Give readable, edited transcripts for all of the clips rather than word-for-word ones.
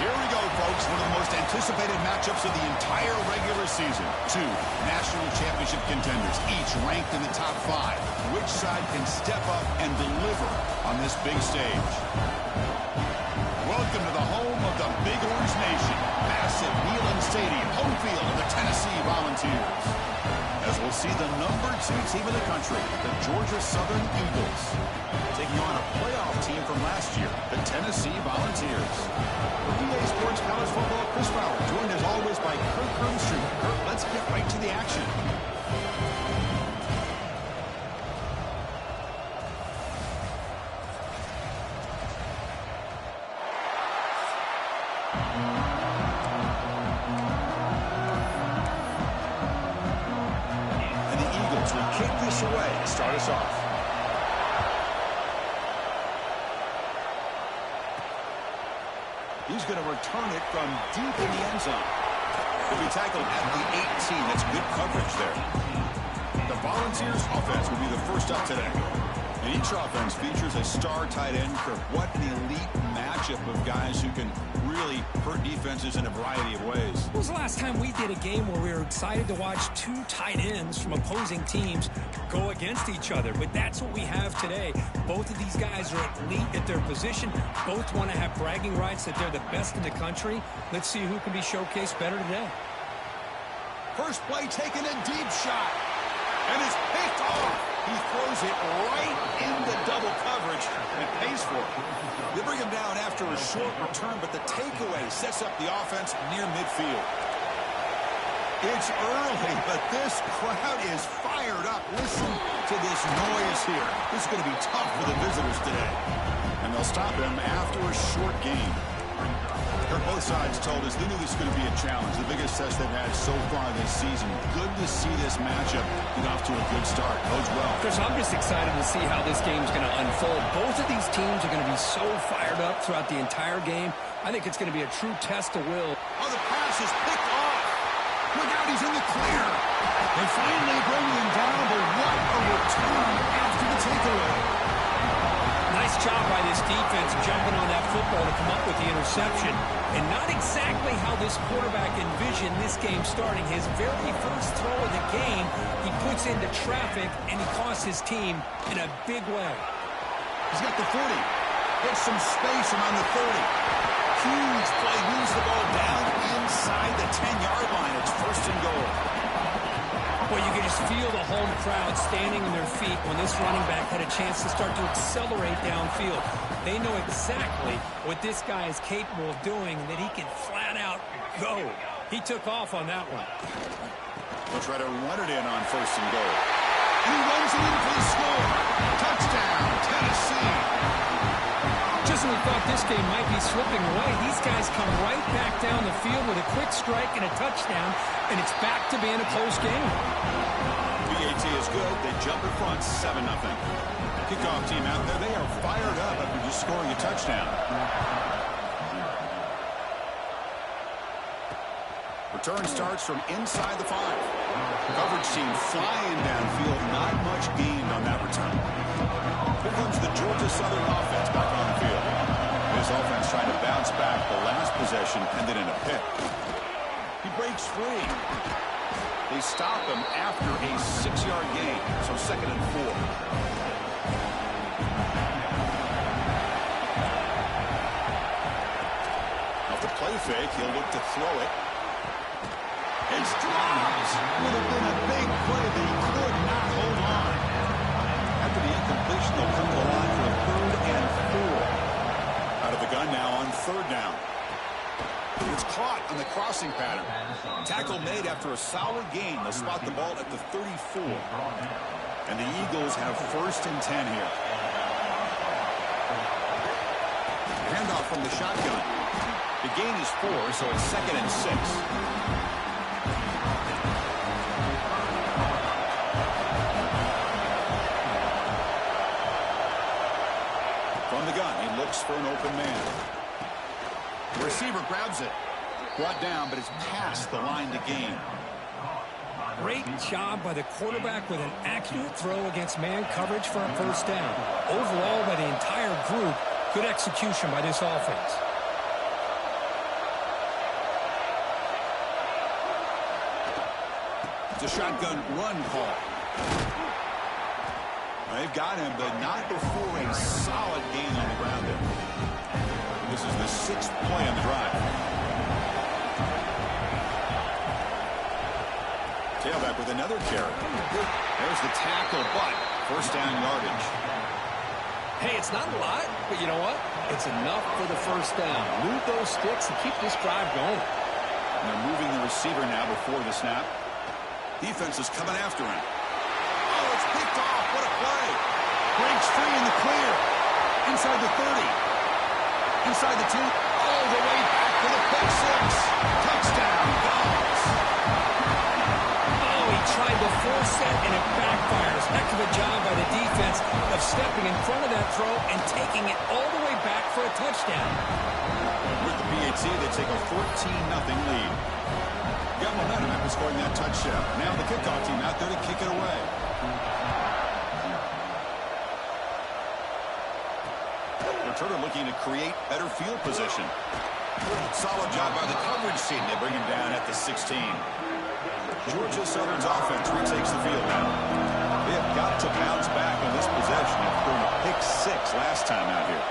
Here we go, folks. One of the most anticipated matchups of the entire regular season. Two national championship contenders, each ranked in the top 5. Which side can step up and deliver on this big stage? Welcome to the home of the Big Orange Nation. Massive Neyland Stadium, home field of the Tennessee Volunteers. As we'll see the number 2 team in the country, the Georgia Southern Eagles, taking on a playoff team from last year, the Tennessee Volunteers. For EA Sports College Football, Chris Fowler, joined as always by Kirk Crumstreet. Kirk, let's get right to the action. And the Eagles will kick this away to start us off. He's going to return it from deep in the end zone. He'll be tackled at the 18. That's good coverage there. The Volunteers offense will be the first up today. And each offense features a star tight end. For what an elite matchup of guys who can really hurt defenses in a variety of ways. When was the last time we did a game where we were excited to watch 2 tight ends from opposing teams go against each other? But that's what we have today. Both of these guys are elite at their position. Both want to have bragging rights that they're the best in the country. Let's see who can be showcased better today. First play taken, a deep shot. And it's picked off. He throws it right into double coverage and pays for it. They bring him down after a short return, but the takeaway sets up the offense near midfield. It's early, but this crowd is fired up. Listen to this noise here. This is going to be tough for the visitors today. And they'll stop him after a short gain. Both sides told us they knew this was going to be a challenge, the biggest test they've had so far this season. Good to see this matchup get off to a good start. Bodes well. Chris, I'm just excited to see how this game's going to unfold. Both of these teams are going to be so fired up throughout the entire game. I think it's going to be a true test of will. Oh, the pass is picked off. Look out, he's in the clear. They finally bring him down, but what a return after the takeaway. Nice job by this defense jumping on that football to come up with the interception. And not exactly how this quarterback envisioned this game starting. His very first throw of the game, he puts into traffic, and he costs his team in a big way. He's got the 40. Gets some space around the 30. Huge play. Moves the ball down inside the 10-yard line. It's first and goal. Well, you can just feel the home crowd standing on their feet when this running back had a chance to start to accelerate downfield. They know exactly what this guy is capable of doing, and that he can flat out go. He took off on that one. They'll try to run it in on first and goal. And he runs it in for the score. Touchdown, Tennessee. Just when we thought this game might be slipping away, these guys come right back down the field with a quick strike and a touchdown, and it's back to being a close game. BAT is good. They jump in front, 7-0. Kickoff team out there, they are fired up after just scoring a touchdown. Return starts from inside the 5. Coverage team flying downfield, not much gained on that return. Here comes the Georgia Southern offense back on the field. This offense trying to bounce back. The last possession ended in a pick. He breaks free. They stop him after a 6-yard gain, so 2nd and 4. Off the play fake, he'll look to throw it. It's dropped. Would have been a big play, but he could not hold on. After the incompletion, they'll come to the line for a 3rd and 4. Out of the gun now on 3rd down. It's caught on the crossing pattern. Tackle made after a solid gain. They'll spot the ball at the 34. And the Eagles have 1st and 10 here. Handoff from the shotgun. The gain is 4, so it's 2nd and 6. From the gun, he looks for an open man. The receiver grabs it. Brought down, but it's past the line to gain. Great job by the quarterback with an accurate throw against man coverage for a 1st down. Overall, by the entire group, good execution by this offense. It's a shotgun run call. They've got him, but not before a solid gain on the ground there. This is the 6th play on the drive. Tailback with another carry. There's the tackle, but first down yardage. Hey, it's not a lot, but you know what? It's enough for the first down. Move those sticks and keep this drive going. And they're moving the receiver now before the snap. Defense is coming after him. Oh, it's picked off. What a play. Breaks free in the clear. Inside the 30. Inside the 2. All the way back for the pick 6. Touchdown, Dogs. Oh, he tried to force that, and it backfires. Heck of a job by the defense of stepping in front of that throw and taking it all the way back for a touchdown. With the PAT, they take a 14-0 lead. Got momentum after scoring that touchdown. Now the kickoff team out there to kick it away. Returner looking to create better field position. Solid job by the coverage team. They bring him down at the 16. Georgia Southern's offense retakes the field now. They have got to bounce back on this possession after throwing a pick 6 last time out here.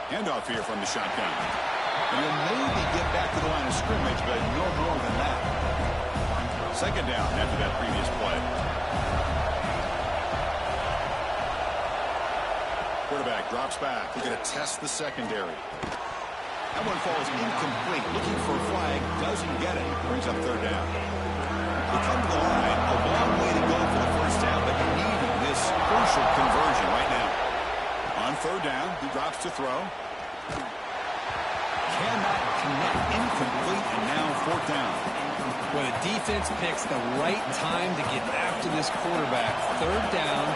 Handoff here from the shotgun. And he'll maybe get back to the line of scrimmage, but no more than that. Second down after that previous play. Quarterback drops back. He's going to test the secondary. That one falls incomplete. Looking for a flag. Doesn't get it. Brings up third down. They come to the line. A long way to go for the first down, but needing this crucial conversion right now. On third down, he drops to throw. Cannot connect, incomplete, and now fourth down. Well, the defense picks the right time to get after this quarterback. Third down,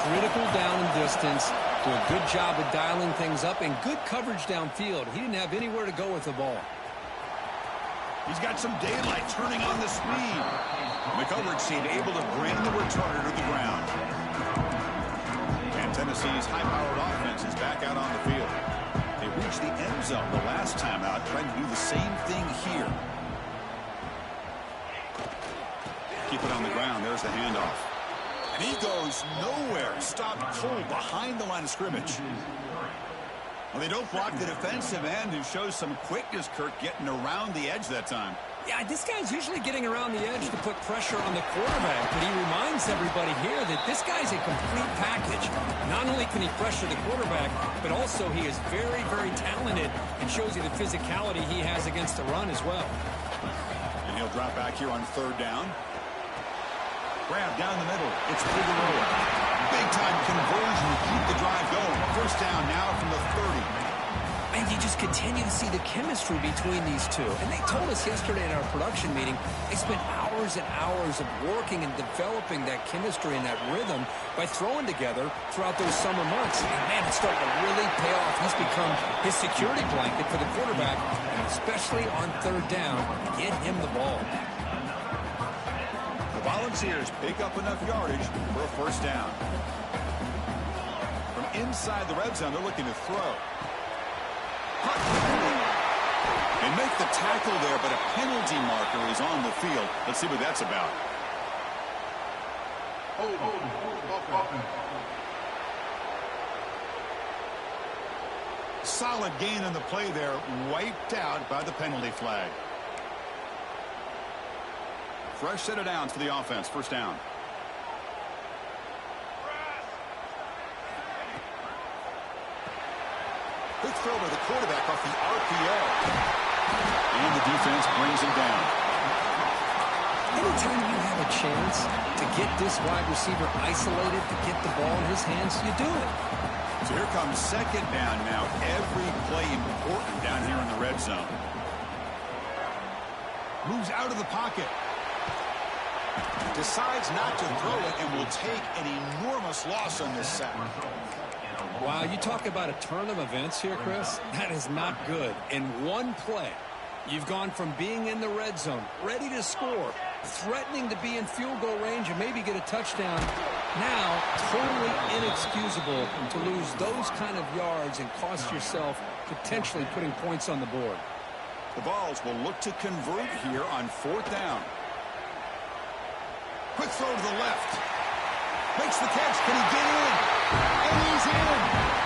critical down and distance. Do a good job of dialing things up and good coverage downfield. He didn't have anywhere to go with the ball. He's got some daylight turning on the speed. The coverage team able to bring the returner to the ground. And Tennessee's high-powered offense is back out on the field. They reached the end zone the last time out, trying to do the same thing here. Keep it on the ground. There's the handoff. And he goes nowhere. Stopped cold behind the line of scrimmage. Well, they don't block the defensive end, who shows some quickness, Kirk, getting around the edge that time. Yeah, this guy's usually getting around the edge to put pressure on the quarterback, but he reminds everybody here that this guy's a complete package. Not only can he pressure the quarterback, but also he is very, very talented and shows you the physicality he has against the run as well. And he'll drop back here on third down. Grab down the middle. It's Figueroa. Big-time conversion to keep the drive going. First down now from the 30. And you just continue to see the chemistry between these two. And they told us yesterday in our production meeting, they spent hours and hours of working and developing that chemistry and that rhythm by throwing together throughout those summer months. And man, it's starting to really pay off. He's become his security blanket for the quarterback, and especially on third down, get him the ball. The Volunteers pick up enough yardage for a first down. From inside the red zone, they're looking to throw. They make the tackle there, but a penalty marker is on the field. Let's see what that's about. Solid gain on the play there, wiped out by the penalty flag. Fresh set of downs for the offense. First down. Quick throw by the quarterback off the RPO. And the defense brings him down. Anytime you have a chance to get this wide receiver isolated, to get the ball in his hands, you do it. So here comes second down now. Every play important down here in the red zone. Moves out of the pocket. Decides not to throw it and will take an enormous loss on this sack. Wow, you talk about a turn of events here, Chris. That is not good. In one play, you've gone from being in the red zone, ready to score, threatening to be in field goal range and maybe get a touchdown. Now, totally inexcusable to lose those kind of yards and cost yourself potentially putting points on the board. The Vols will look to convert here on fourth down. Quick throw to the left. Makes the catch. Can he get in? And he's in.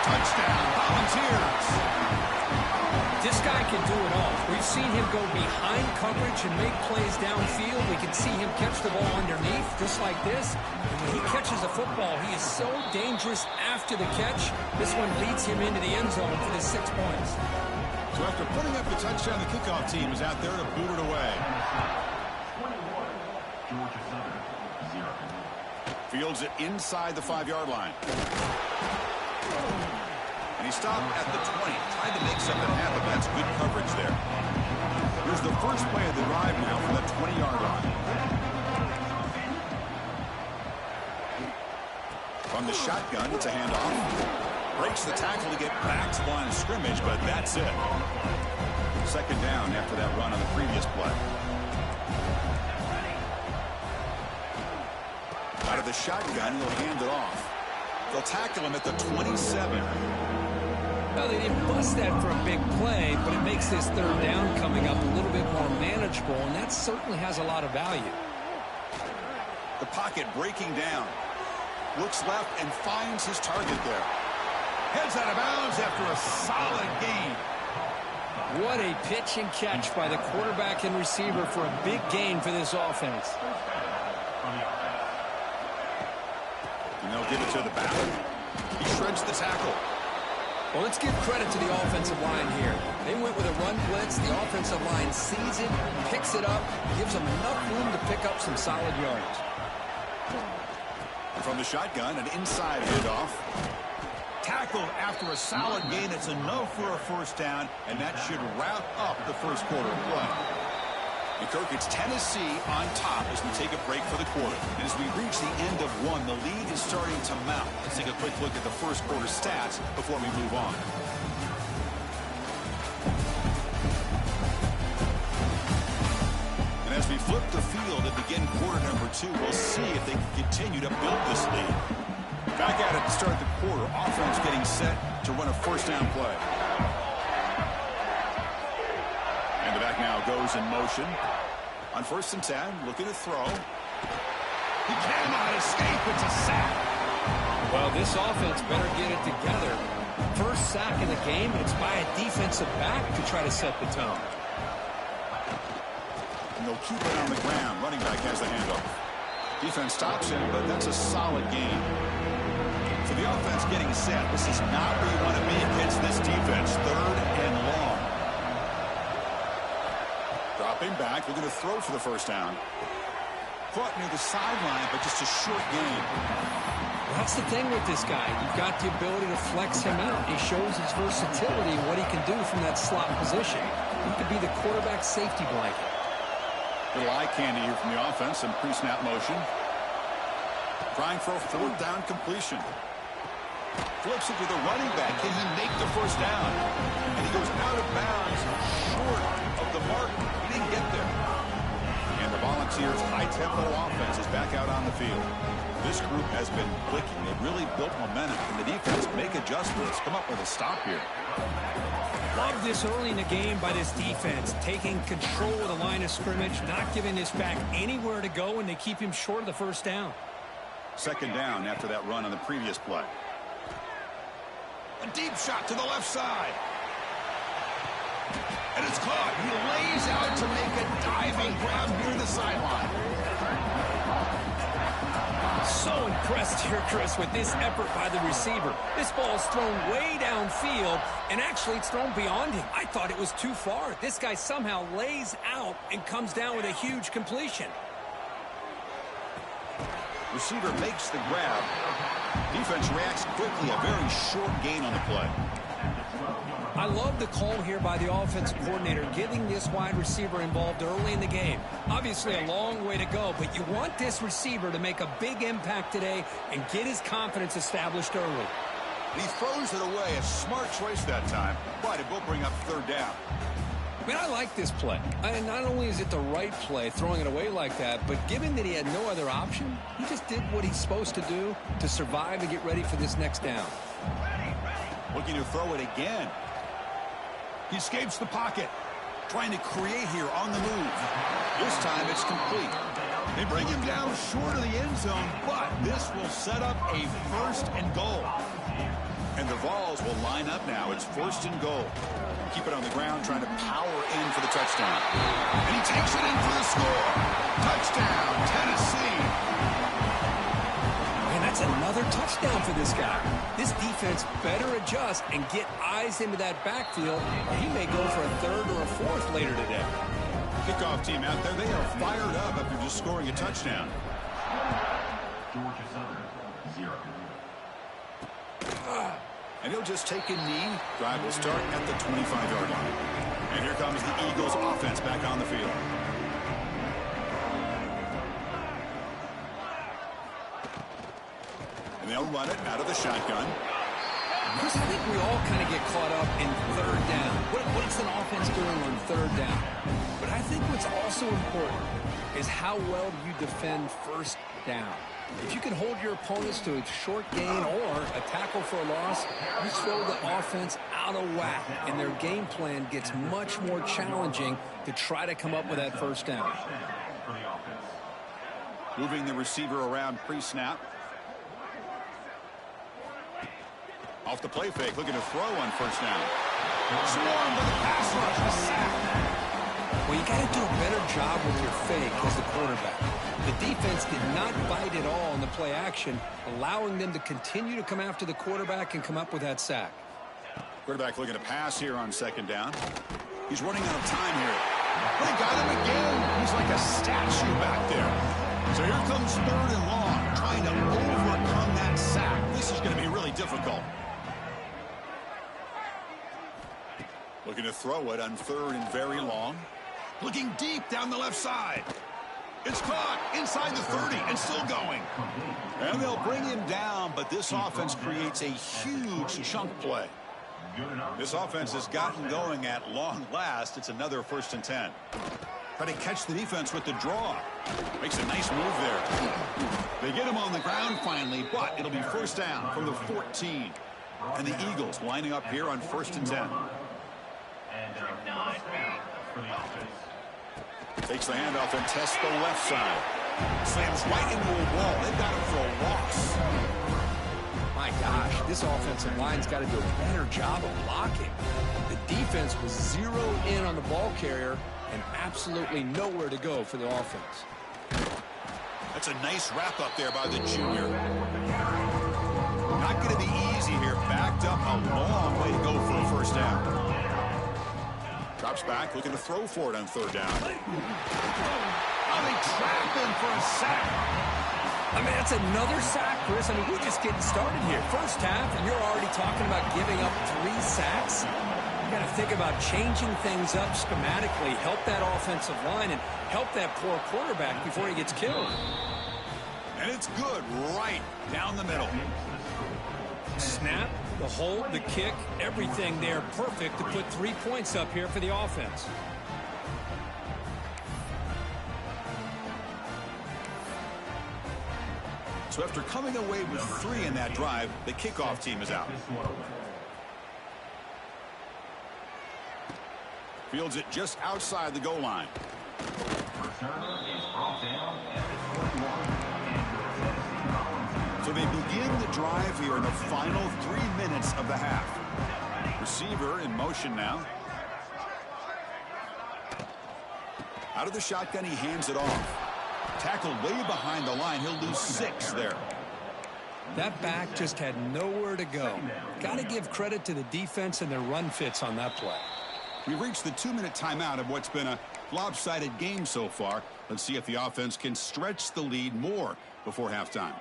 Touchdown, Volunteers. This guy can do it all. We've seen him go behind coverage and make plays downfield. We can see him catch the ball underneath, just like this. And when he catches a football, he is so dangerous after the catch. This one leads him into the end zone for the 6 points. So after putting up the touchdown, the kickoff team is out there to boot it away. Fields it inside the 5-yard line. And he stopped at the 20. Tried to make something happen. That's good coverage there. Here's the first play of the drive now from the 20-yard line. From the shotgun, it's a handoff. Breaks the tackle to get back to the line of scrimmage, but that's it. Second down after that run on the previous play. Out of the shotgun, he'll hand it off. They'll tackle him at the 27. Well, they didn't bust that for a big play, but it makes this third down coming up a little bit more manageable, and that certainly has a lot of value. The pocket breaking down. Looks left and finds his target there. Heads out of bounds after a solid gain. What a pitch and catch by the quarterback and receiver for a big gain for this offense. And they'll give it to the back. He shreds the tackle. Well, let's give credit to the offensive line here. They went with a run blitz. The offensive line sees it, picks it up, gives them enough room to pick up some solid yards. From the shotgun, an inside handoff. Tackled after a solid gain. It's enough for a first down, and that should wrap up the first quarter of play. And Kirk, it's Tennessee on top as we take a break for the quarter. And as we reach the end of one, the lead is starting to mount. Let's take a quick look at the first quarter stats before we move on. And as we flip the field and begin quarter number 2, we'll see if they can continue to build this lead. Back at it to start the quarter. Offense getting set to run a first down play. And the back now goes in motion. On 1st and 10, looking to throw. He cannot escape. It's a sack. Well, this offense better get it together. First sack in the game, and it's by a defensive back to try to set the tone. And they'll keep it on the ground. Running back has the handoff. Defense stops him, but that's a solid gain. So the offense getting set. This is not where you want to be against this defense. 3rd and long. Dropping back, looking to throw for the first down. Caught near the sideline, but just a short gain. That's the thing with this guy. You've got the ability to flex him out. He shows his versatility and what he can do from that slot position. He could be the quarterback safety blanket. Little eye candy here from the offense and pre-snap motion. Trying for a 4th down completion. Flips it to the running back. Can he make the first down? And he goes out of bounds short of the mark. He didn't get there. And the Volunteers' high-tempo offense is back out on the field. This group has been clicking. They've really built momentum. And the defense make adjustments. Come up with a stop here. Love this early in the game by this defense. Taking control of the line of scrimmage. Not giving this back anywhere to go. And they keep him short of the first down. Second down after that run on the previous play. A deep shot to the left side. And it's caught. He lays out to make a diving grab near the sideline. So impressed here, Chris, with this effort by the receiver. This ball is thrown way downfield, and actually it's thrown beyond him. I thought it was too far. This guy somehow lays out and comes down with a huge completion. Receiver makes the grab. Defense reacts quickly. A very short gain on the play. I love the call here by the offensive coordinator, getting this wide receiver involved early in the game. Obviously a long way to go, but you want this receiver to make a big impact today and get his confidence established early. And he throws it away. A smart choice that time, but it will bring up 3rd down. I mean, I like this play. And not only is it the right play, throwing it away like that, but given that he had no other option, he just did what he's supposed to do to survive and get ready for this next down. Looking to throw it again. He escapes the pocket. Trying to create here on the move. This time it's complete. They bring him down short of the end zone, but this will set up a 1st and goal. And the Vols will line up now. It's 1st and goal. Keep it on the ground, trying to power in for the touchdown. And he takes it in for the score. Touchdown, Tennessee. And that's another touchdown for this guy. This defense better adjust and get eyes into that backfield, or he may go for a 3rd or a 4th later today. Kickoff team out there, they are fired up after just scoring a touchdown. Georgia Southern, 0. And he'll just take a knee. Drive will start at the 25-yard line. And here comes the Eagles offense back on the field. And they'll run it out of the shotgun. Chris, I think we all kind of get caught up in 3rd down. What's an offense doing on 3rd down? But I think what's also important is how well you defend 1st down. If you can hold your opponents to a short gain or a tackle for a loss, you throw the offense out of whack, and their game plan gets much more challenging to try to come up with that 1st down. Moving the receiver around pre-snap. Off the play fake, looking to throw on 1st down. Swarm with a pass rush, a sack. Well, you got to do a better job with your fake as the quarterback. The defense did not bite at all in the play action, allowing them to continue to come after the quarterback and come up with that sack. Quarterback looking to pass here on 2nd down. He's running out of time here. They got him again. He's like a statue back there. So here comes 3rd and long, trying to overcome that sack. This is going to be really difficult. Looking to throw it on 3rd and very long. Looking deep down the left side. It's caught inside the 30 and still going. And they'll bring him down, but this offense creates a huge chunk play. This offense has gotten going at long last. It's another 1st and 10. Try to catch the defense with the draw. Makes a nice move there. They get him on the ground finally, but it'll be 1st down from the 14. And the Eagles lining up here on 1st and 10. Takes the handoff and tests the left side. Slams right into a wall. They've got him for a loss. My gosh, this offensive line's got to do a better job of blocking. The defense was zeroed in on the ball carrier and absolutely nowhere to go for the offense. That's a nice wrap up there by the junior. Not going to be easy here. Backed up a long way to go for a 1st down. Drops back, looking to throw for it on 3rd down. Oh, they trap him for a sack. I mean, that's another sack, Chris. I mean, we're just getting started here. 1st half, and you're already talking about giving up 3 sacks. You got to think about changing things up schematically, help that offensive line, and help that poor quarterback before he gets killed. And it's good right down the middle. Snap, the hold, the kick, everything there perfect to put 3 points up here for the offense. So after coming away with 3 in that drive, the kickoff team is out. Fields it just outside the goal line. So they begin the drive here in the final 3 minutes of the half. Receiver in motion now. Out of the shotgun, he hands it off. Tackled way behind the line. He'll lose 6 there. That back just had nowhere to go. Got to give credit to the defense and their run fits on that play. We've reached the 2-minute timeout of what's been a lopsided game so far. Let's see if the offense can stretch the lead more before halftime.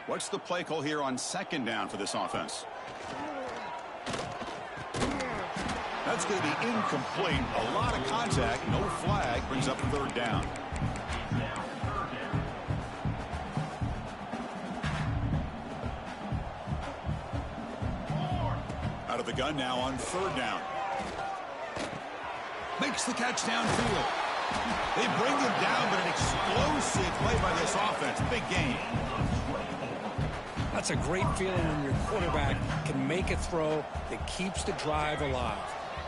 What's the play call here on 2nd down for this offense? That's going to be incomplete. A lot of contact, no flag, brings up 3rd down. Out of the gun now on 3rd down. Makes the catch downfield. They bring him down, but an explosive play by this offense. Big game. That's a great feeling when your quarterback can make a throw that keeps the drive alive.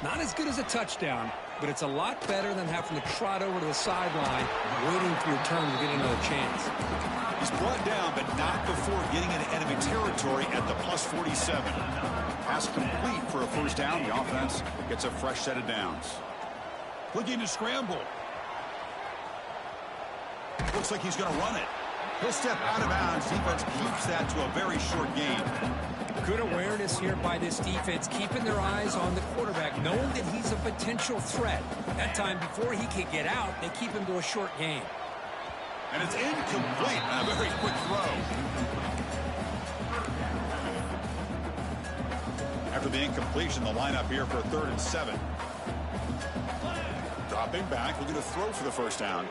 Not as good as a touchdown, but it's a lot better than having to trot over to the sideline waiting for your turn to get another chance. He's brought down, but not before getting into enemy territory at the plus 47. Pass complete for a first down. The offense gets a fresh set of downs. Looking to scramble. Looks like he's going to run it. He'll step out of bounds. Defense keeps that to a very short gain. Good awareness here by this defense, keeping their eyes on the quarterback, knowing that he's a potential threat. That time, before he can get out, they keep him to a short gain. And it's incomplete on a very quick throw. After the incompletion, the lineup here for a 3rd and 7. Dropping back, looking to throw for the first down.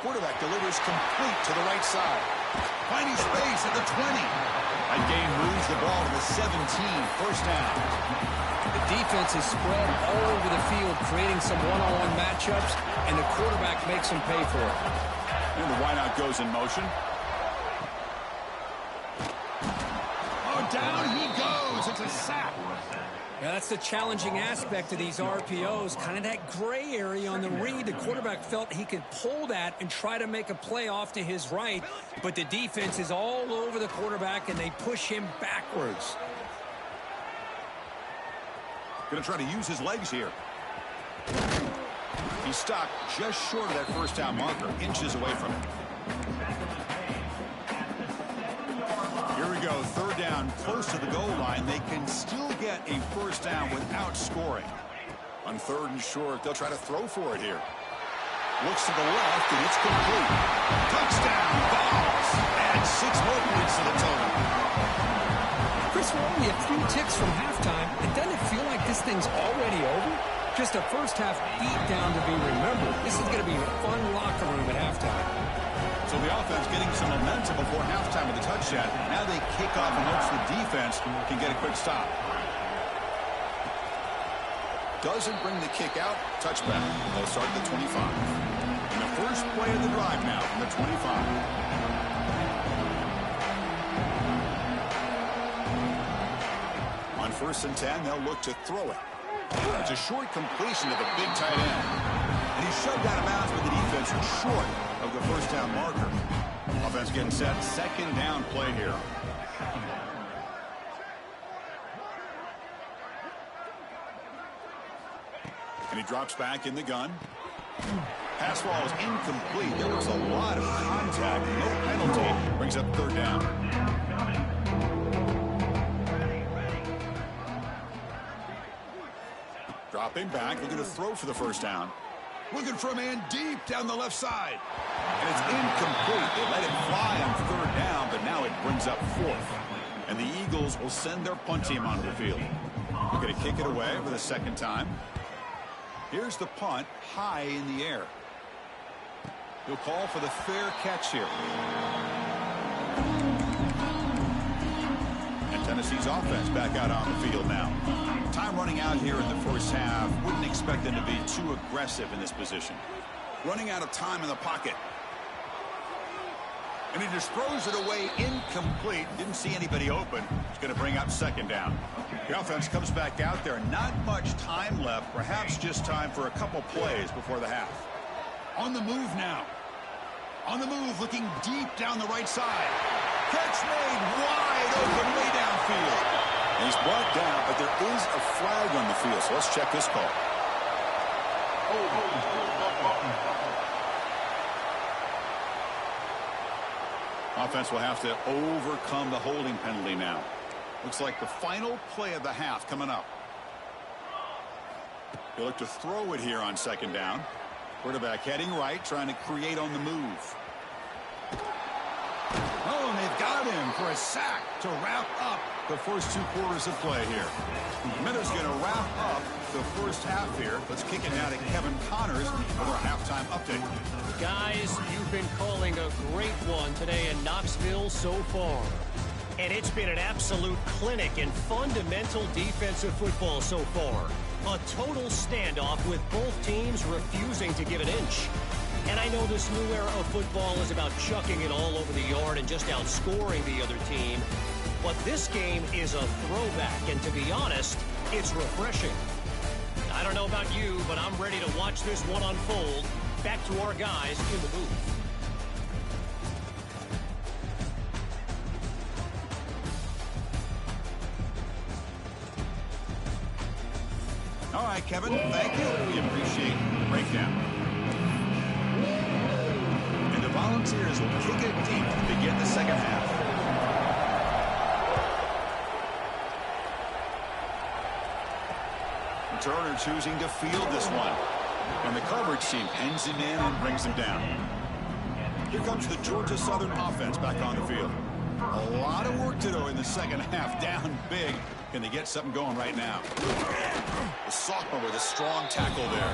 Quarterback delivers complete to the right side. Finding space at the 20. That gain moves the ball to the 17. First down. The defense is spread all over the field, creating some one-on-one matchups, and the quarterback makes them pay for it. And the wideout goes in motion. Oh, down he goes. It's a sack. Yeah, that's the challenging aspect of these RPOs, kind of that gray area on the read. The quarterback felt he could pull that and try to make a play off to his right, but the defense is all over the quarterback, and they push him backwards. Going to try to use his legs here. He's stopped just short of that first down marker, inches away from it. Here we go, 3rd down, close to the goal line. They can still get a first down without scoring. On 3rd and short, they'll try to throw for it here. Looks to the left, and it's complete. Touchdown, Vols. Add 6 more points to the total. Chris, we're only a few ticks from halftime, and doesn't it feel like this thing's already over? Just a first-half beatdown to be remembered. This is going to be a fun locker room at halftime. So the offense getting some momentum before halftime with the touchdown. Now they kick off and hopes the defense can get a quick stop. Doesn't bring the kick out. Touchback. They'll start at the 25. And the first play of the drive now from the 25. On 1st and 10, they'll look to throw it. It's a short completion to the big tight end. And he's shoved out of bounds with the defense short of the first down marker. Offense getting set. 2nd down play here. And he drops back in the gun. Pass ball is incomplete. There was a lot of contact. No penalty. Brings up 3rd down. Dropping back, looking to throw for the first down. Looking for a man deep down the left side. And it's incomplete. They let it fly on 3rd down, but now it brings up 4th. And the Eagles will send their punt team onto the field. They're going to kick it away for the 2nd time. Here's the punt, high in the air. He'll call for the fair catch here. And Tennessee's offense back out on the field now. Time running out here in the first half. Wouldn't expect them to be too aggressive in this position. Running out of time in the pocket. And he just throws it away incomplete. Didn't see anybody open. It's going to bring up 2nd down. The offense comes back out there. Not much time left. Perhaps just time for a couple plays before the half. On the move now. On the move, looking deep down the right side. Catch made wide open way downfield. And he's brought down, but there is a flag on the field. So let's check this call. Offense will have to overcome the holding penalty now. Looks like the final play of the half coming up. He'll look to throw it here on 2nd down. Quarterback heading right, trying to create on the move. Oh, and they've got him for a sack to wrap up the first 2 quarters of play here. Minutes going to wrap up the first half here. Let's kick it now to Kevin Connors for our halftime update. Guys, you've been calling a great one today in Knoxville so far. And it's been an absolute clinic in fundamental defensive football so far. A total standoff with both teams refusing to give an inch. And I know this new era of football is about chucking it all over the yard and just outscoring the other team. But this game is a throwback, and to be honest, it's refreshing. I I don't know about you, but I'm ready to watch this one unfold. Back to our guys in the booth. All right, Kevin, thank you. We appreciate the breakdown. And the Volunteers will kick it deep to begin the second half. Turner choosing to field this one. And the coverage team pins him in and brings him down. Here comes the Georgia Southern offense back on the field. A lot of work to do in the second half. Down big. Can they get something going right now? The sophomore with a strong tackle there.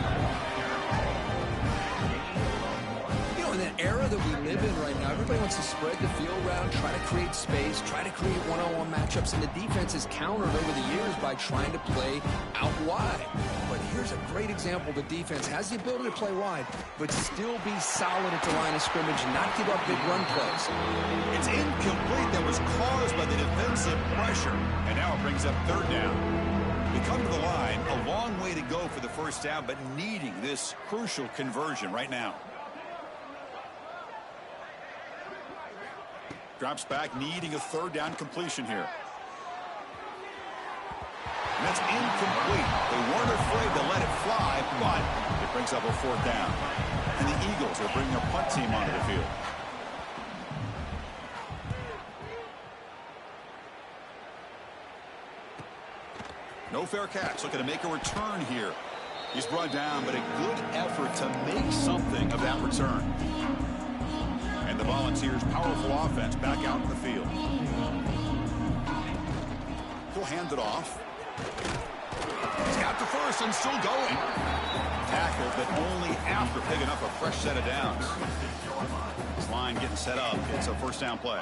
You know, in that era that we live in right now, everybody wants to spread the field around, try to create space, try to create one-on-one matchups, and the defense has countered over the years by trying to play out wide. But here's a great example. The defense has the ability to play wide, but still be solid at the line of scrimmage and not give up big run plays. It's incomplete. That was caused by the defensive pressure. And now it brings up third down. We come to the line, a long way to go for the first down, but needing this crucial conversion right now. Drops back, needing a third down completion here. And that's incomplete. They weren't afraid to let it fly, but it brings up a fourth down. And the Eagles will bring their punt team onto the field. No fair catch. Looking to make a return here. He's brought down, but a good effort to make something of that return. And the Volunteers' powerful offense back out in the field. He'll hand it off. He's got the first and still going. Tackled, but only after picking up a fresh set of downs. This line getting set up. It's a first down play.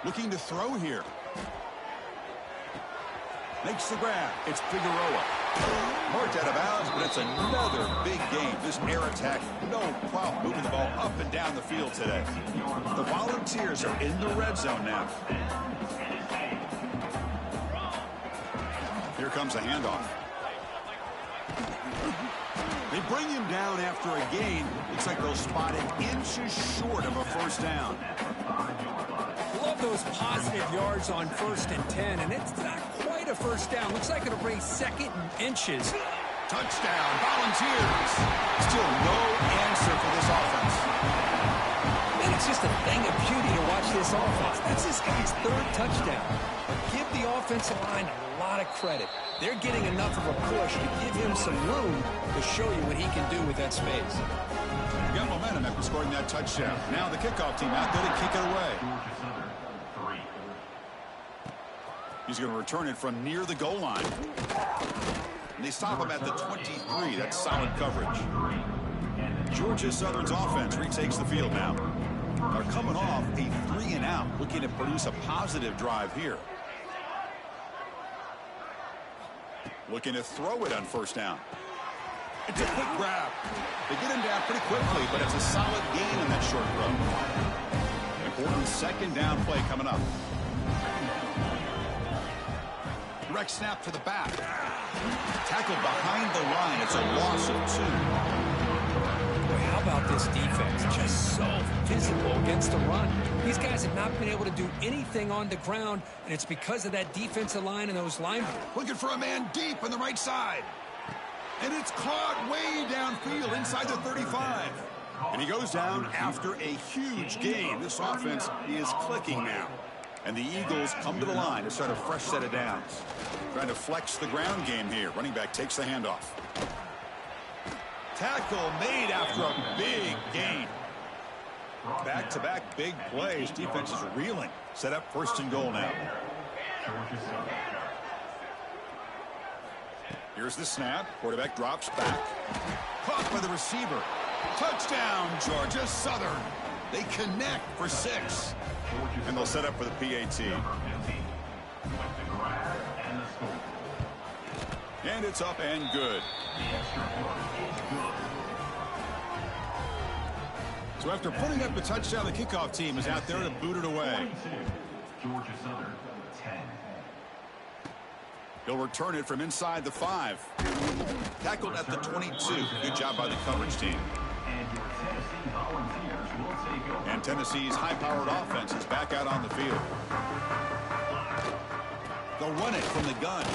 Looking to throw here. Makes the grab. It's Figueroa. Marked out of bounds, but it's another big game. This air attack, no problem moving the ball up and down the field today. The Volunteers are in the red zone now. Here comes a handoff. They bring him down after a gain. Looks like they'll spot him inches short of a first down. Love those positive yards on 1st and 10, and it's not quite a first down. Looks like it'll bring second and inches. Touchdown, Volunteers. Still no answer for this offense. Man, it's just a thing of beauty to watch this offense. That's this guy's third touchdown. But give the offensive line a lot of credit. They're getting enough of a push to give him some room to show you what he can do with that space. Got momentum after scoring that touchdown. Now the kickoff team out there to kick it away. He's going to return it from near the goal line. And they stop him at the 23. That's solid coverage. Georgia Southern's offense retakes the field now. They're coming off a 3-and-out, looking to produce a positive drive here. Looking to throw it on first down. It's a quick grab. They get him down pretty quickly, but it's a solid gain on that short throw. Important second down play coming up. Direct snap to the back. Tackled behind the line. It's a loss of 2. Boy, how about this defense? Just so physical against the run. These guys have not been able to do anything on the ground, and it's because of that defensive line and those linemen. Looking for a man deep on the right side. And it's caught way downfield inside the 35. And he goes down after a huge gain. This offense is clicking now. And the Eagles come to the line to start a fresh set of downs. Trying to flex the ground game here. Running back takes the handoff. Tackle made after a big gain. Back-to-back big plays. Defense is reeling. Set up first and goal now. Here's the snap. Quarterback drops back. Caught by the receiver. Touchdown, Georgia Southern. They connect for 6. And they'll set up for the PAT. And it's up and good. So after putting up the touchdown, the kickoff team is out there to boot it away. Georgia Southern, 10. He'll return it from inside the 5. Tackled at the 22. Good job by the coverage team. And your Tennessee Volunteers will take over. And Tennessee's high-powered offense is back out on the field. They'll run it from the gun.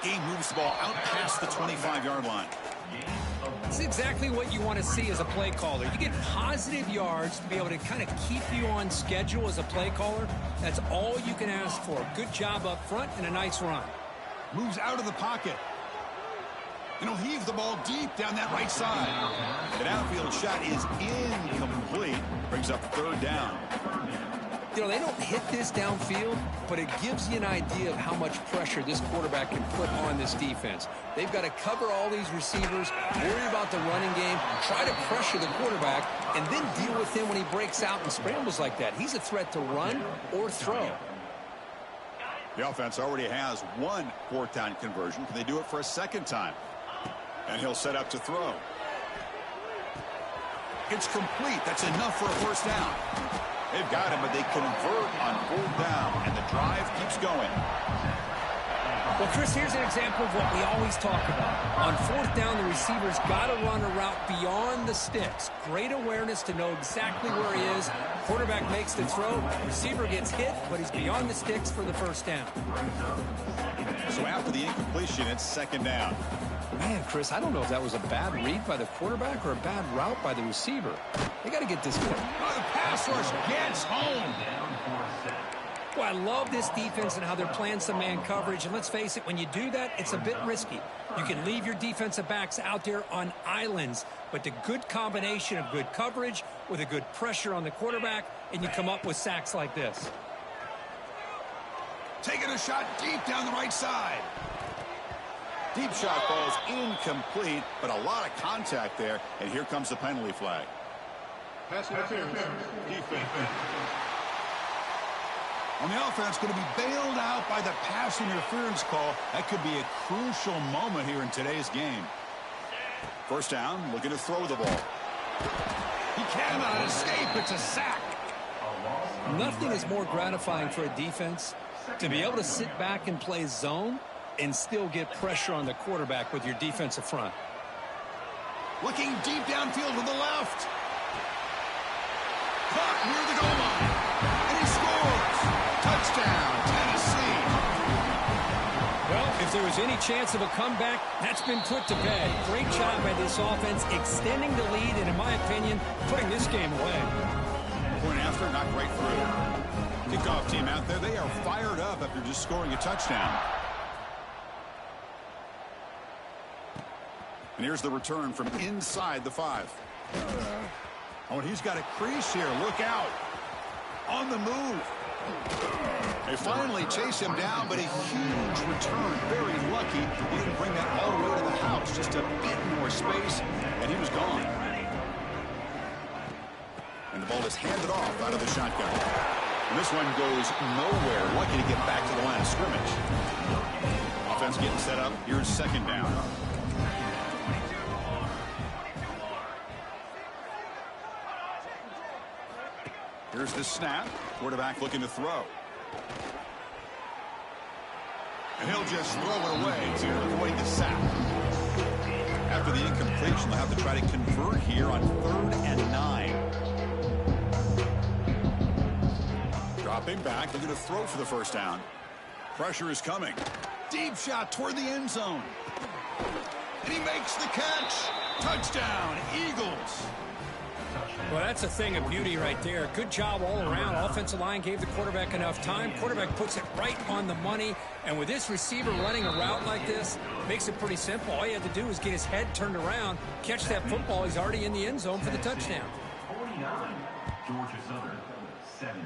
Game moves the ball out past the 25-yard line. It's exactly what you want to see as a play caller. You get positive yards to be able to kind of keep you on schedule as a play caller. That's all you can ask for. Good job up front and a nice run. Moves out of the pocket. And he'll heave the ball deep down that right side. An outfield shot is incomplete. Brings up third down. You know, they don't hit this downfield, but it gives you an idea of how much pressure this quarterback can put on this defense. They've got to cover all these receivers, worry about the running game, try to pressure the quarterback, and then deal with him when he breaks out and scrambles like that. He's a threat to run or throw. The offense already has one fourth down conversion. Can they do it for a second time? And he'll set up to throw. It's complete. That's enough for a first down. They've got him, but they convert on fourth down, and the drive keeps going. Well, Chris, here's an example of what we always talk about. On fourth down, the receiver's got to run a route beyond the sticks. Great awareness to know exactly where he is. Quarterback makes the throw. Receiver gets hit, but he's beyond the sticks for the first down. So after the incompletion, it's second down. Man, Chris, I don't know if that was a bad read by the quarterback or a bad route by the receiver. They got to get this going. Oh, the pass rush gets home. Well, I love this defense and how they're playing some man coverage. And let's face it, when you do that, it's a bit risky. You can leave your defensive backs out there on islands. But the good combination of good coverage with a good pressure on the quarterback, and you come up with sacks like this. Taking a shot deep down the right side. Deep shot ball's incomplete, but a lot of contact there. And here comes the penalty flag. Pass interference. Defense. On the offense, going to be bailed out by the pass interference call. That could be a crucial moment here in today's game. First down, looking to throw the ball. He cannot escape. It's a sack. Nothing is more gratifying for a defense to be able to sit back and play zone and still get pressure on the quarterback with your defensive front. Looking deep downfield to the left. Caught near the goal line. And he scores. Touchdown, Tennessee. Well, if there was any chance of a comeback, that's been put to bed. Great job by this offense extending the lead and, in my opinion, putting this game away. Point after, knocked right through. Kickoff team out there, they are fired up after just scoring a touchdown. And here's the return from inside the 5. Oh, and he's got a crease here. Look out. On the move. They finally chase him down, but a huge return. Very lucky. He didn't bring that all the way to the house. Just a bit more space, and he was gone. And the ball is handed off out of the shotgun. And this one goes nowhere. Lucky to get back to the line of scrimmage. Offense getting set up. Here's second down. Here's the snap. Quarterback looking to throw. And he'll just throw it away to avoid the sack. After the incompletion, they'll have to try to convert here on 3rd and 9. Dropping back, looking to throw for the first down. Pressure is coming. Deep shot toward the end zone. And he makes the catch. Touchdown, Eagles. Well, that's a thing of beauty right there. Good job all around. Offensive line gave the quarterback enough time. Quarterback puts it right on the money. And with this receiver running a route like this, makes it pretty simple. All you have to do is get his head turned around, catch that football. He's already in the end zone for the touchdown. 49, Georgia Southern, 17.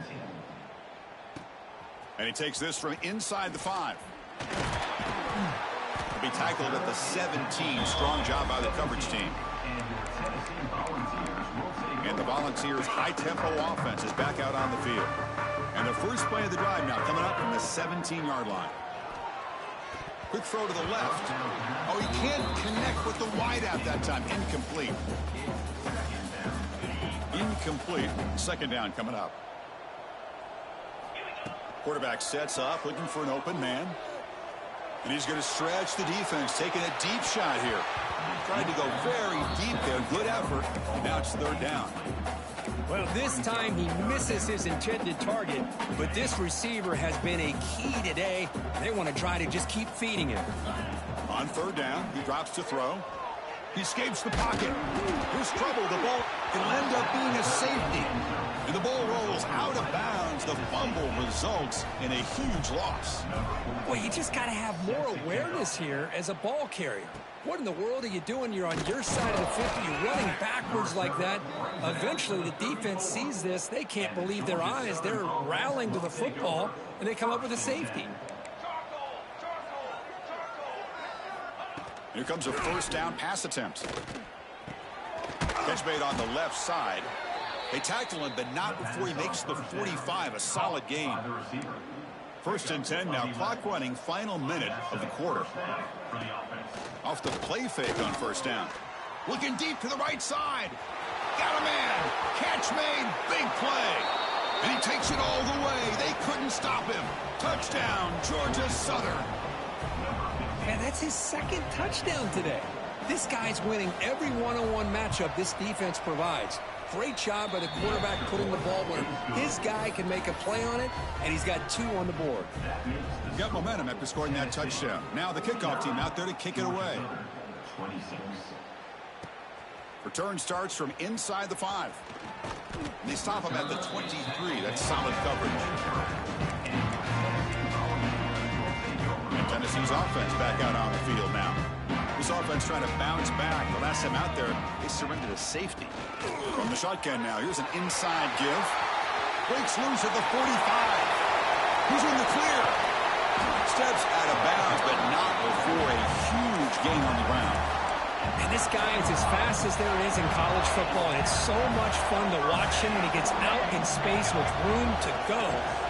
And he takes this from inside the 5. He'll be tackled at the 17. Strong job by the coverage team. And the Volunteers' high-tempo offense is back out on the field. And the first play of the drive now coming up from the 17-yard line. Quick throw to the left. Oh, he can't connect with the wideout that time. Incomplete. Incomplete. Second down coming up. Quarterback sets up, looking for an open man. And he's going to stretch the defense, taking a deep shot here. Tried to go very deep there. Good effort. Now it's third down. Well, this time he misses his intended target, but this receiver has been a key today. They want to try to just keep feeding him. On third down, he drops to throw. He escapes the pocket. There's trouble. The ball will end up being a safety. And the ball rolls out of bounds. The fumble results in a huge loss. Well, you just got to have more awareness here as a ball carrier. What in the world are you doing? You're on your side of the 50. You're running backwards like that. Eventually, the defense sees this. They can't believe their eyes. They're rallying to the football, and they come up with a safety. Here comes a first down pass attempt. Catch made on the left side. They tackle him, but not before he makes the 45. A solid gain. First and 10 now. Clock running. Final minute of the quarter. Off the play fake on first down. Looking deep to the right side. Got a man. Catch made. Big play. And he takes it all the way. They couldn't stop him. Touchdown, Georgia Southern. Man, that's his second touchdown today. This guy's winning every one-on-one matchup this defense provides. Great job by the quarterback putting the ball where his guy can make a play on it, and he's got 2 on the board. Got momentum after scoring that touchdown. Now the kickoff team out there to kick it away. Return starts from inside the 5. And they stop him at the 23. That's solid coverage. Tennessee's offense back out on the field now. This offense trying to bounce back. The last time out there, they surrendered a safety. From the shotgun now, here's an inside give. Breaks loose at the 45. He's in the clear. Steps out of bounds, but not before a huge gain on the ground. And this guy is as fast as there is in college football, and it's so much fun to watch him when he gets out in space with room to go.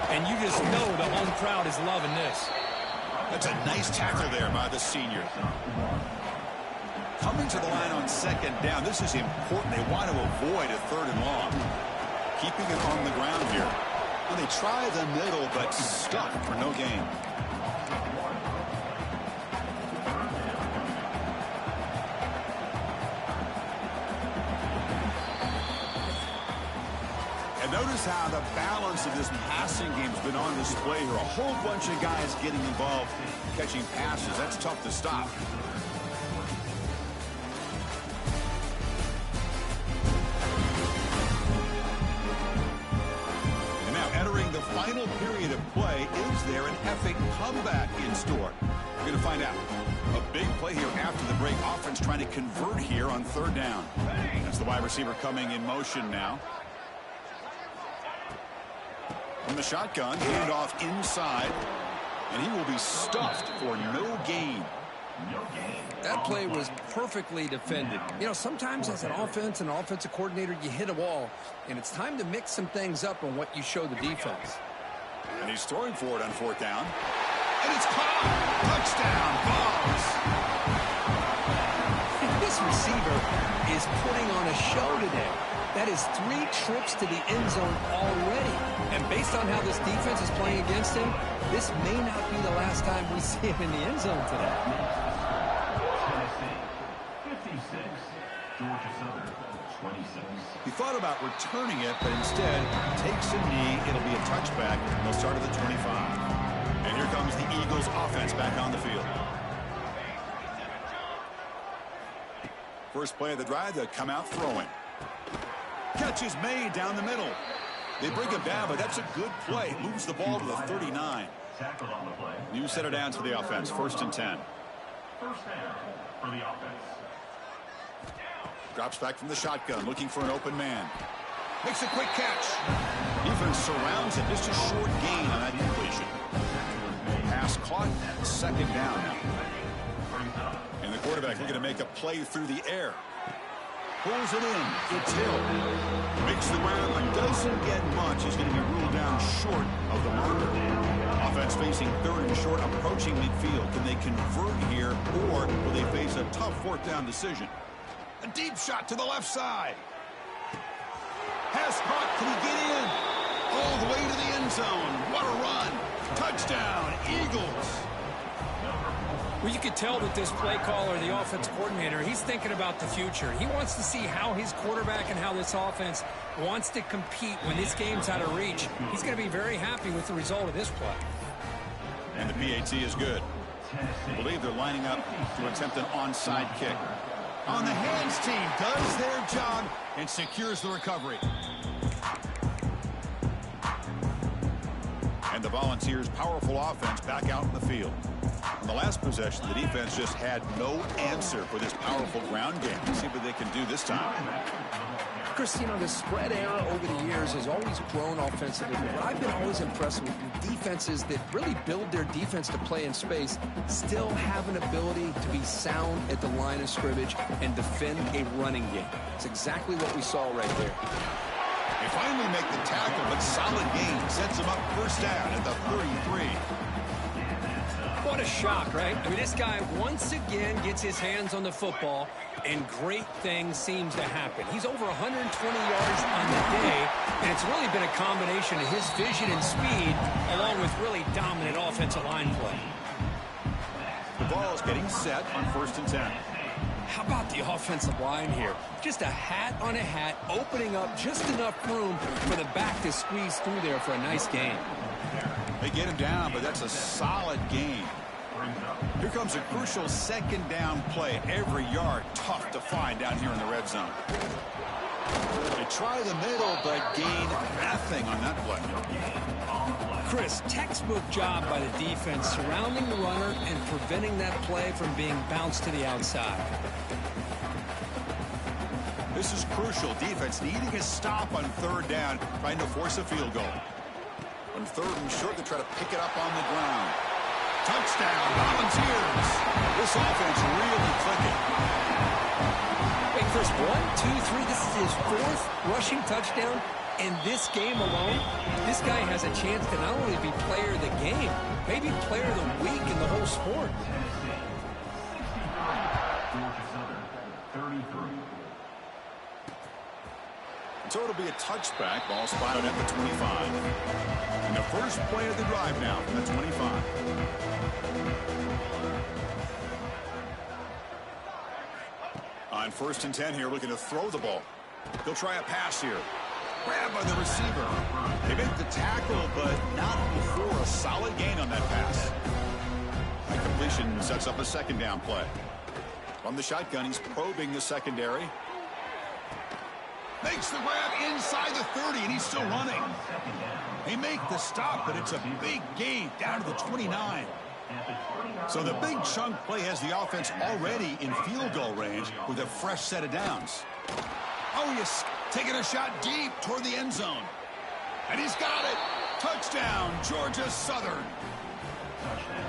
And you just know the home crowd is loving this. That's a nice tackle there by the senior. Coming to the line on second down. This is important. They want to avoid a third and long. Keeping it on the ground here. Well, they try the middle, but stuck for no gain. And notice how the balance of this passing game has been on display here. A whole bunch of guys getting involved, catching passes. That's tough to stop. And now entering the final period of play, is there an epic comeback in store? We're going to find out. A big play here after the break. Offense trying to convert here on third down. That's the wide receiver coming in motion now. From the shotgun, handoff inside, and he will be stuffed for no gain. That play was perfectly defended. You know, sometimes as an offense and offensive coordinator, you hit a wall, and it's time to mix some things up on what you show the defense. And he's throwing for it on fourth down. And it's caught! Touchdown, Vols! This receiver is putting on a show today. That is 3 trips to the end zone already. And based on how this defense is playing against him, this may not be the last time we see him in the end zone today. Tennessee, 56. Georgia Southern, 26. He thought about returning it, but instead takes a knee. It'll be a touchback. They'll start at the 25. And here comes the Eagles offense back on the field. First play of the drive, they'll come out throwing. Catch is made down the middle. They bring him down, but that's a good play. Moves the ball to the 39. Tackled on the play. New set of downs for the offense. First and 10. First down for the offense. Drops back from the shotgun, looking for an open man. Makes a quick catch. Defense surrounds him. Just a short gain on that completion. Pass caught. Second down now. And the quarterback looking to make a play through the air. Pulls it in. It's Hill. Makes the ground, but doesn't get much. He's going to be ruled down short of the marker. Offense facing third and short, approaching midfield. Can they convert here, or will they face a tough fourth down decision? A deep shot to the left side. Pass caught. Can he get in? all the way to the end zone. What a run. Touchdown, Eagles. Well, you could tell that this play caller, the offense coordinator, he's thinking about the future. He wants to see how his quarterback and how this offense wants to compete when this game's out of reach. He's going to be very happy with the result of this play. And the PAT is good. I believe they're lining up to attempt an onside kick. On the hands team does their job and secures the recovery. And the Volunteers' powerful offense back out in the field. In the last possession, the defense just had no answer for this powerful ground game. Let's see what they can do this time. Chris, you know, the spread era over the years has always grown offensively. But I've been always impressed with defenses that really build their defense to play in space, still have an ability to be sound at the line of scrimmage and defend a running game. It's exactly what we saw right there. They finally make the tackle, but solid gain sets them up first down at the 33. What a shock, right? I mean, this guy once again gets his hands on the football, and great things seems to happen. He's over 120 yards on the day, and it's really been a combination of his vision and speed, along with really dominant offensive line play. The ball is getting set on 1st and 10. How about the offensive line here? Just a hat on a hat, opening up just enough room for the back to squeeze through there for a nice gain. They get him down, but that's a solid gain. Here comes a crucial 2nd down play. Every yard tough to find down here in the red zone. They try the middle, but gain nothing on that play. Chris, textbook job by the defense surrounding the runner and preventing that play from being bounced to the outside. This is crucial. Defense needing a stop on 3rd down, trying to force a field goal. On 3rd and short, they try to pick it up on the ground. Touchdown, Volunteers. This offense really clicking. Wait, Chris, 1, 2, 3. This is his 4th rushing touchdown. In this game alone, this guy has a chance to not only be player of the game, maybe player of the week in the whole sport. So it'll be a touchback. Ball spotted at the 25. And the first play of the drive now from the 25. On 1st and 10 here, looking to throw the ball. They'll try a pass here. Grabbed by the receiver. They make the tackle, but not before a solid gain on that pass. That completion sets up a 2nd down play. From the shotgun, he's probing the secondary. Makes the grab inside the 30, and he's still running. They make the stop, but it's a big gain down to the 29. So the big chunk play has the offense already in field goal range with a fresh set of downs. Oh, he's taking a shot deep toward the end zone. And he's got it. Touchdown, Georgia Southern.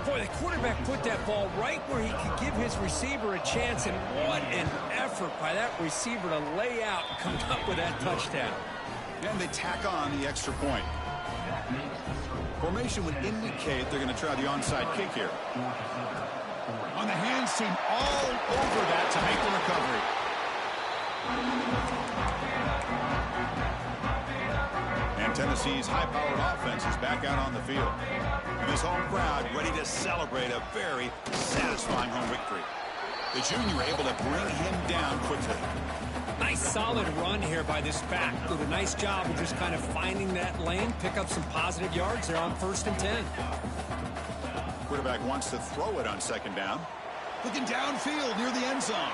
Boy, the quarterback put that ball right where he could give his receiver a chance, and what an effort by that receiver to lay out and come up with that touchdown. And they tack on the extra point. Formation would indicate they're going to try the onside kick here. On the hands team, all over that to make the recovery. And Tennessee's high-powered offense is back out on the field. And this home crowd ready to celebrate a very satisfying home victory. The junior able to bring him down quickly. Nice solid run here by this back. Did a nice job of just kind of finding that lane, pick up some positive yards there on 1st and 10. Quarterback wants to throw it on 2nd down. Looking downfield near the end zone.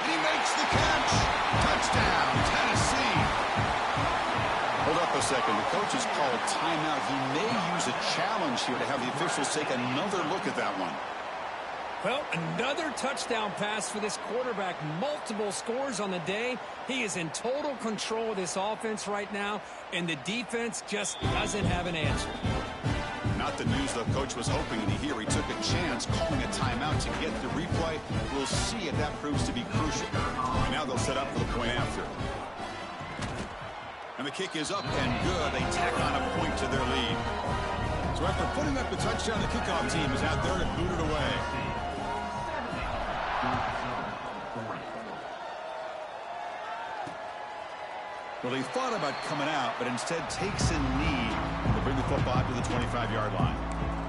And he makes the catch. Touchdown, Tennessee. Hold up a second. The coach has called timeout. He may use a challenge here to have the officials take another look at that one. Well, another touchdown pass for this quarterback. Multiple scores on the day. He is in total control of this offense right now, and the defense just doesn't have an answer. Not the news the coach was hoping to hear. He took a chance calling a timeout to get the replay. We'll see if that proves to be crucial. And now they'll set up for the point after. And the kick is up and good. They tack on a point to their lead. So after putting up the touchdown, the kickoff team is out there to boot it away. Well, he thought about coming out, but instead takes a knee to bring the football to the 25-yard line.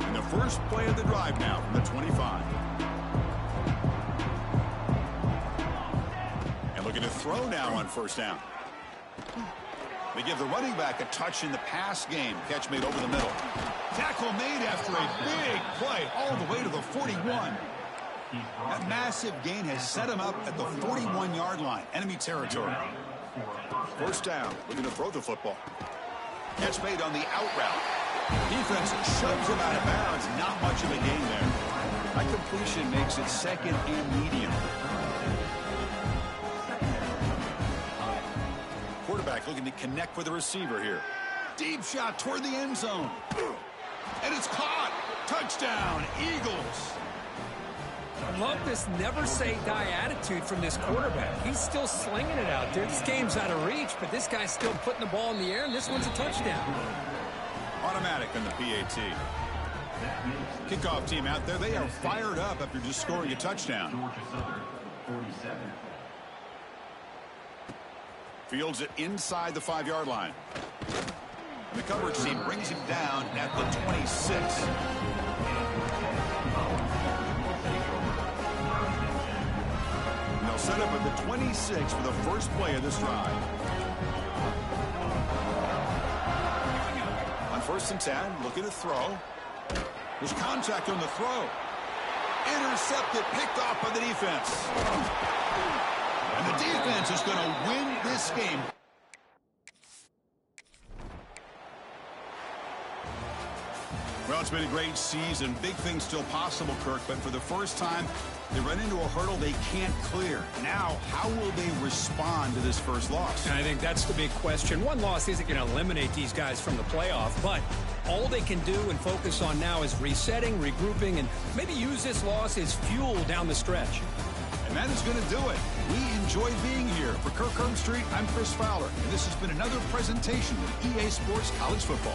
And the first play of the drive now from the 25. And looking to throw now on first down. They give the running back a touch in the pass game. Catch made over the middle. Tackle made after a big play all the way to the 41. That massive gain has set him up at the 41-yard line. Enemy territory. First down. Looking to throw the football. Catch made on the out route. Defense shoves him out of bounds. Not much of a gain there. That completion makes it second and medium. Quarterback looking to connect with the receiver here. Deep shot toward the end zone. And it's caught. Touchdown, Eagles. I love this never-say-die attitude from this quarterback. He's still slinging it out there. This game's out of reach, but this guy's still putting the ball in the air, and this one's a touchdown. Automatic in the PAT. Kickoff team out there. They are fired up after just scoring a touchdown. Georgia Southern, 47. Fields it inside the 5-yard line. And the coverage team brings him down at the 26. And they'll set up at the 26 for the first play of this drive. On 1st and 10, looking to throw. There's contact on the throw. Intercepted, picked off by the defense. And the defense is going to win this game. Well, it's been a great season. Big things still possible, Kirk, but for the first time, they run into a hurdle they can't clear. Now, how will they respond to this first loss? And I think that's the big question. One loss isn't going to eliminate these guys from the playoff, but all they can do and focus on now is resetting, regrouping, and maybe use this loss as fuel down the stretch. And that is going to do it. We enjoyed being here. For Kirk Herbstreit, I'm Chris Fowler, and this has been another presentation of EA Sports College Football.